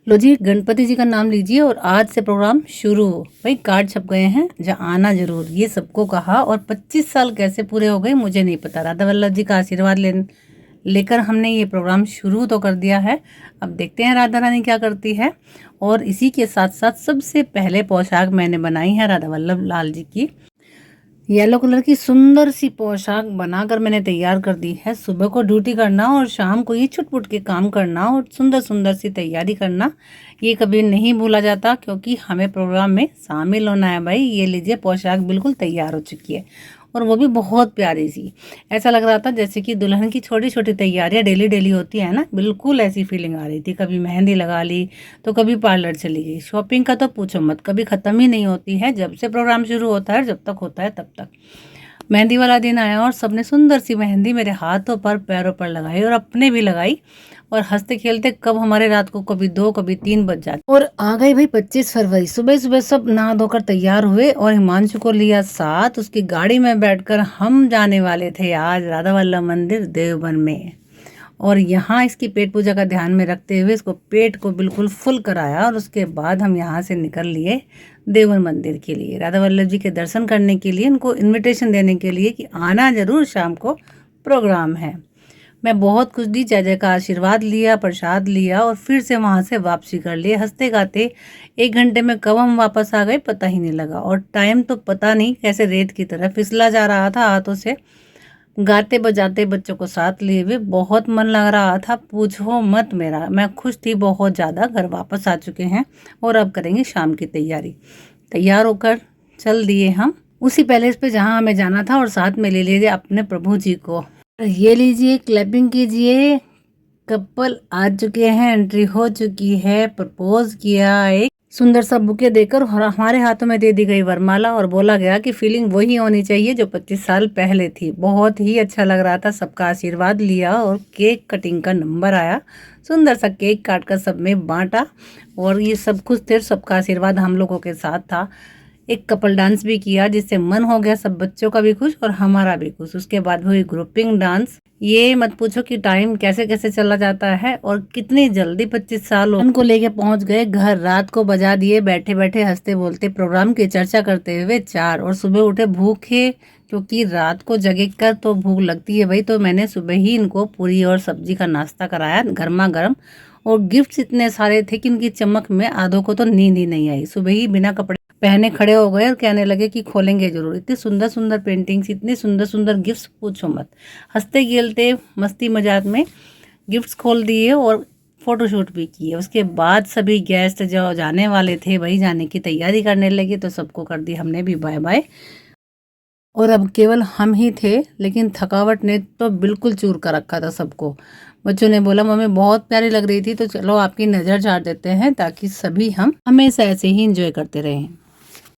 लो जी, गणपति जी का नाम लीजिए और आज से प्रोग्राम शुरू हो। भाई कार्ड छप गए हैं, जहाँ आना जरूर, ये सबको कहा। और 25 साल कैसे पूरे हो गए मुझे नहीं पता। राधा वल्लभ जी का आशीर्वाद लेकर हमने ये प्रोग्राम शुरू तो कर दिया है। अब देखते हैं राधा रानी क्या करती है। और इसी के साथ साथ सबसे पहले पोशाक मैंने बनाई है राधा वल्लभ लाल जी की। येलो कलर की सुंदर सी पोशाक बनाकर मैंने तैयार कर दी है। सुबह को ड्यूटी करना और शाम को ये छुटपुट के काम करना और सुंदर सुंदर सी तैयारी करना, ये कभी नहीं भूला जाता, क्योंकि हमें प्रोग्राम में शामिल होना है। भाई ये लीजिए, पोशाक बिल्कुल तैयार हो चुकी है और वो भी बहुत प्यारी सी। ऐसा लग रहा था जैसे कि दुल्हन की छोटी छोटी तैयारियां डेली डेली होती है ना, बिल्कुल ऐसी फीलिंग आ रही थी। कभी मेहंदी लगा ली तो कभी पार्लर चली गई। शॉपिंग का तो पूछो मत, कभी ख़त्म ही नहीं होती है। जब से प्रोग्राम शुरू होता है, जब तक होता है तब तक। मेहंदी वाला दिन आया और सबने सुंदर सी मेहंदी मेरे हाथों पर पैरों पर लगाई और अपने भी लगाई। और हंसते खेलते कब हमारे रात को कभी 2 कभी 3 बज जाते। और आ गई भाई 25 फरवरी। सुबह सुबह सब नहा धोकर तैयार हुए और हिमांशु को लिया साथ। उसकी गाड़ी में बैठकर हम जाने वाले थे आज राधा वल्लभ मंदिर देवबन में। और यहाँ इसकी पेट पूजा का ध्यान में रखते हुए इसको पेट को बिल्कुल फुल कराया और उसके बाद हम यहाँ से निकल लिए देवबन मंदिर के लिए, राधा वल्लभ जी के दर्शन करने के लिए, उनको इनविटेशन देने के लिए कि आना जरूर, शाम को प्रोग्राम है। मैं बहुत कुछ दी, जय जय का आशीर्वाद लिया, प्रसाद लिया और फिर से वहाँ से वापसी कर लिए हंसते गाते। 1 घंटे में कब हम वापस आ गए पता ही नहीं लगा। और टाइम तो पता नहीं कैसे रेत की तरह फिसला जा रहा था हाथों से। गाते बजाते बच्चों को साथ लिए हुए बहुत मन लग रहा था, पूछो मत मेरा। मैं खुश थी बहुत ज़्यादा। घर वापस आ चुके हैं और अब करेंगे शाम की तैयारी। तैयार होकर चल दिए हम उसी पैलेस पे जहाँ हमें जाना था और साथ में ले लीजिए अपने प्रभु जी को। ये लीजिए, क्लैपिंग कीजिए। कपल आ चुके हैं, एंट्री हो चुकी है। प्रपोज किया एक सुंदर सा बुके देकर और हमारे हाथों में दे दी गई वरमाला और बोला गया कि फीलिंग वही होनी चाहिए जो 25 साल पहले थी। बहुत ही अच्छा लग रहा था। सबका आशीर्वाद लिया और केक कटिंग का नंबर आया। सुंदर सा केक काट कर सब में बांटा और ये सब खुश थे। सबका आशीर्वाद हम लोगों के साथ था। एक कपल डांस भी किया जिससे मन हो गया सब बच्चों का भी खुश और हमारा भी खुश। उसके बाद हुई ग्रुपिंग डांस। ये मत पूछो कि टाइम कैसे कैसे चला जाता है और कितनी जल्दी 25 साल उनको लेके पहुंच गए घर। रात को बजा दिए बैठे बैठे हंसते बोलते प्रोग्राम की चर्चा करते हुए 4 और सुबह उठे भूखे, क्योंकि रात को जगे कर तो भूख लगती है भाई। तो मैंने सुबह ही इनको पूरी और सब्जी का नाश्ता कराया गर्मा गर्म। और गिफ्ट्स इतने सारे थे कि उनकी चमक में आधों को तो नींद ही नहीं आई। सुबह ही बिना कपड़े पहने खड़े हो गए और कहने लगे कि खोलेंगे जरूर। इतनी सुंदर सुंदर पेंटिंग्स, इतने सुंदर सुंदर गिफ्ट्स, पूछो मत। हंसते खेलते मस्ती मजाक में गिफ्ट्स खोल दिए और फोटोशूट भी किए। उसके बाद सभी गेस्ट जो जाने वाले थे वही जाने की तैयारी करने लगे, तो सबको कर दी हमने भी बाय बाय। और अब केवल हम ही थे, लेकिन थकावट ने तो बिल्कुल चूर कर रखा था सबको। बच्चों ने बोला मम्मी बहुत प्यारी लग रही थी, तो चलो आपकी नज़र झाड़ देते हैं ताकि सभी हम हमेशा ऐसे ही इंजॉय करते रहें।